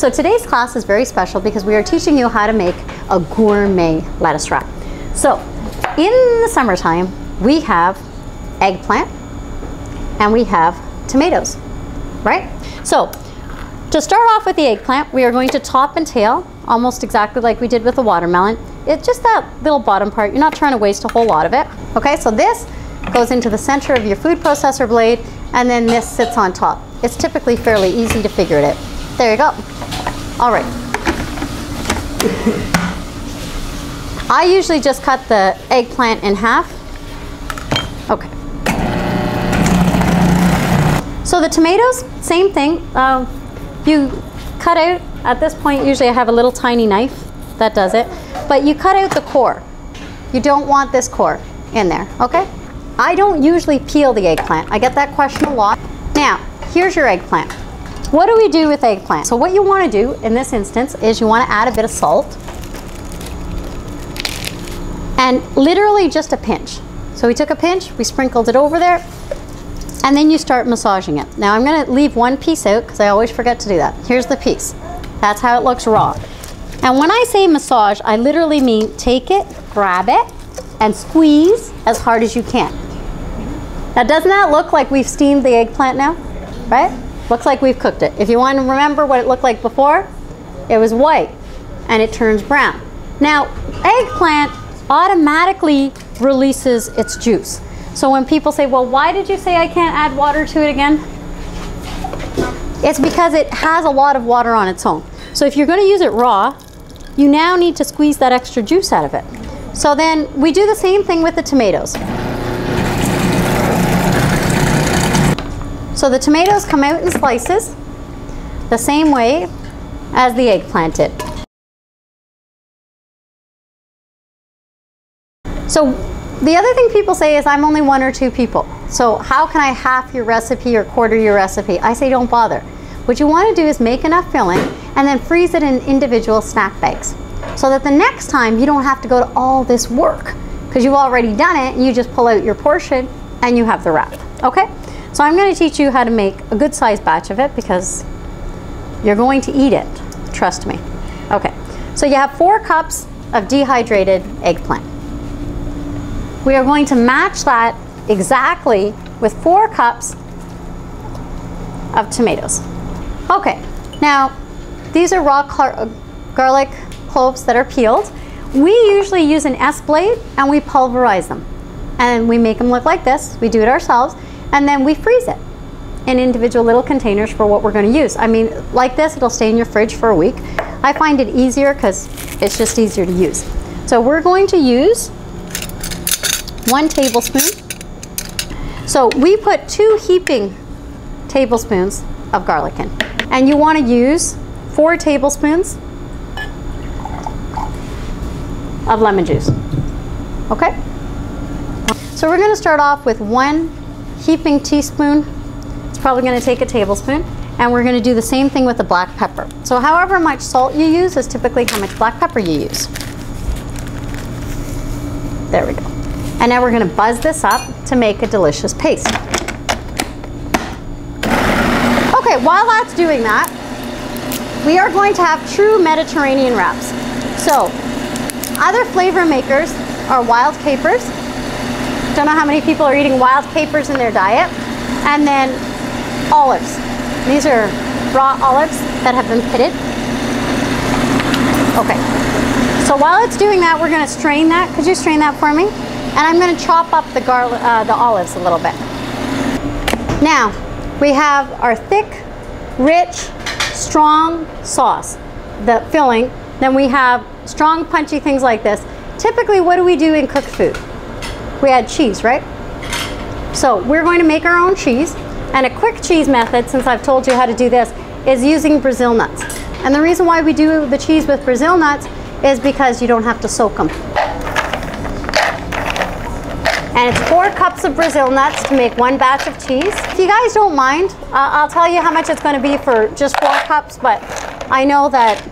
So today's class is very special because we are teaching you how to make a gourmet lettuce wrap. So in the summertime, we have eggplant and we have tomatoes, right? So to start off with the eggplant, we are going to top and tail almost exactly like we did with the watermelon. It's just that little bottom part. You're not trying to waste a whole lot of it. Okay, so this goes into the center of your food processor blade, and then this sits on top. It's typically fairly easy to figure it out. There you go. All right. I usually just cut the eggplant in half. Okay. So the tomatoes, same thing. You cut out, at this point, usually I have a little tiny knife that does it, but you cut out the core. You don't want this core in there, okay? I don't usually peel the eggplant. I get that question a lot. Now, here's your eggplant. What do we do with eggplant? So what you want to do in this instance is you want to add a bit of salt and literally just a pinch. So we took a pinch, we sprinkled it over there, and then you start massaging it. Now I'm going to leave one piece out because I always forget to do that. Here's the piece. That's how it looks raw. And when I say massage, I literally mean take it, grab it, and squeeze as hard as you can. Now doesn't that look like we've steamed the eggplant now? Right? Looks like we've cooked it. If you want to remember what it looked like before, it was white and it turns brown. Now eggplant automatically releases its juice. So when people say, well, why did you say I can't add water to it again? It's because it has a lot of water on its own. So if you're going to use it raw, you now need to squeeze that extra juice out of it. So then we do the same thing with the tomatoes. So the tomatoes come out in slices the same way as the eggplant did. So the other thing people say is I'm only 1 or 2 people. So how can I half your recipe or quarter your recipe? I say don't bother. What you want to do is make enough filling and then freeze it in individual snack bags so that the next time you don't have to go to all this work because you've already done it and you just pull out your portion and you have the wrap. Okay? So I'm going to teach you how to make a good sized batch of it because you're going to eat it. Trust me. Okay. So you have 4 cups of dehydrated eggplant. We are going to match that exactly with 4 cups of tomatoes. Okay, now these are raw garlic cloves that are peeled. We usually use an S blade and we pulverize them. And we make them look like this. We do it ourselves. And then we freeze it in individual little containers for what we're going to use. I mean, like this, it'll stay in your fridge for a week. I find it easier because it's just easier to use. So we're going to use 1 tablespoon. So we put 2 heaping tablespoons of garlic in. And you want to use 4 tablespoons of lemon juice. Okay? So we're going to start off with 1 heaping teaspoon. It's probably going to take a tablespoon. And we're going to do the same thing with the black pepper. So however much salt you use is typically how much black pepper you use. There we go. And now we're going to buzz this up to make a delicious paste. Okay, while that's doing that, we are going to have true Mediterranean wraps. So, other flavor makers are wild capers. Don't know how many people are eating wild capers in their diet. And then olives. These are raw olives that have been pitted. Okay, so while it's doing that, we're going to strain that. Could you strain that for me? And I'm going to chop up the olives a little bit. Now, we have our thick, rich, strong sauce, the filling. Then we have strong, punchy things like this. Typically, what do we do in cooked food? We add cheese, right? So we're going to make our own cheese. And a quick cheese method, since I've told you how to do this, is using Brazil nuts. And the reason why we do the cheese with Brazil nuts is because you don't have to soak them. And it's 4 cups of Brazil nuts to make 1 batch of cheese. If you guys don't mind, I'll tell you how much it's going to be for just 4 cups, but I know that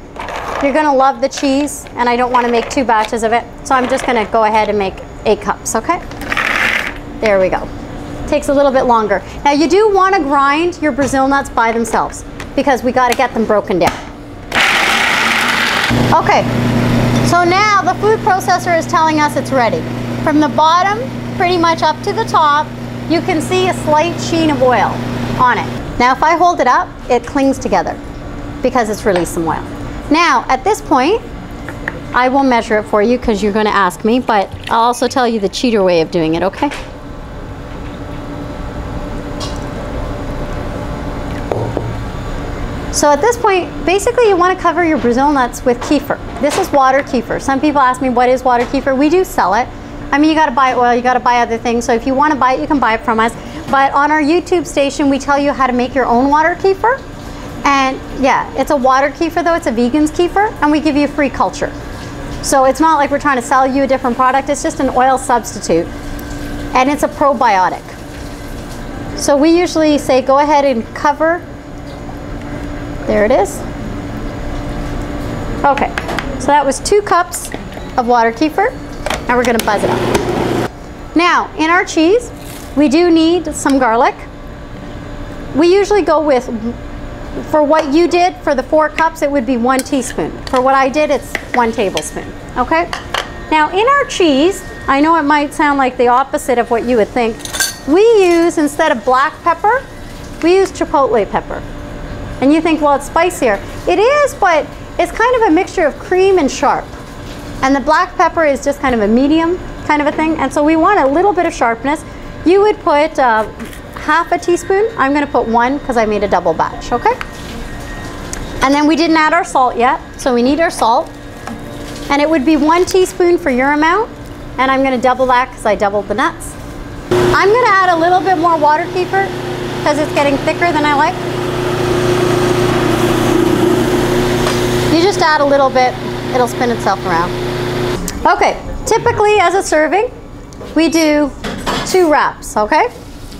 you're going to love the cheese and I don't want to make 2 batches of it. So I'm just going to go ahead and make 8 cups, okay? There we go. Takes a little bit longer. Now you do want to grind your Brazil nuts by themselves because we got to get them broken down. Okay, so now the food processor is telling us it's ready. From the bottom, pretty much up to the top, you can see a slight sheen of oil on it. Now if I hold it up, it clings together because it's released some oil. Now at this point, I will measure it for you because you're going to ask me, but I'll also tell you the cheater way of doing it, okay? So at this point, basically you want to cover your Brazil nuts with kefir. This is water kefir. Some people ask me, what is water kefir? We do sell it. I mean, you got to buy oil, you got to buy other things. So if you want to buy it, you can buy it from us. But on our YouTube station, we tell you how to make your own water kefir. And yeah, it's a water kefir though, it's a vegan's kefir, and we give you free culture. So it's not like we're trying to sell you a different product, it's just an oil substitute. And it's a probiotic. So we usually say go ahead and cover. There it is. Okay, so that was 2 cups of water kefir, and we're gonna buzz it up. Now, in our cheese, we do need some garlic. We usually go with, for what you did, for the 4 cups, it would be 1 teaspoon. For what I did, it's 1 tablespoon, okay? Now, in our cheese, I know it might sound like the opposite of what you would think. We use, instead of black pepper, we use chipotle pepper. And you think, well, it's spicier. It is, but it's kind of a mixture of cream and sharp. And the black pepper is just kind of a medium kind of a thing. And so we want a little bit of sharpness. You would put half a teaspoon. I'm gonna put 1 because I made a double batch, okay? And then we didn't add our salt yet, so we need our salt. And it would be 1 teaspoon for your amount. And I'm gonna double that because I doubled the nuts. I'm gonna add a little bit more water kefir because it's getting thicker than I like. You just add a little bit, it'll spin itself around. Okay, typically as a serving, we do 2 wraps, okay?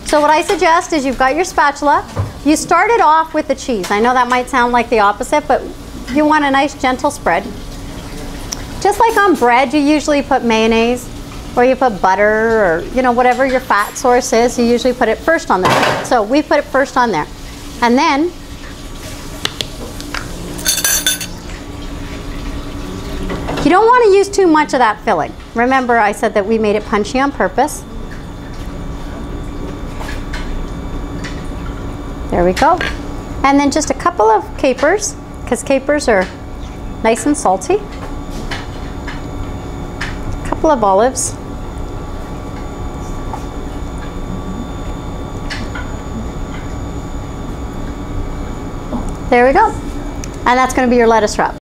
So what I suggest is you've got your spatula, you start it off with the cheese. I know that might sound like the opposite, but you want a nice gentle spread. Just like on bread, you usually put mayonnaise, or you put butter, or you know, whatever your fat source is, you usually put it first on there. So we put it first on there. And then you don't want to use too much of that filling. Remember, I said that we made it punchy on purpose. There we go. And then just a couple of capers, because capers are nice and salty. A couple of olives. There we go. And that's going to be your lettuce wrap.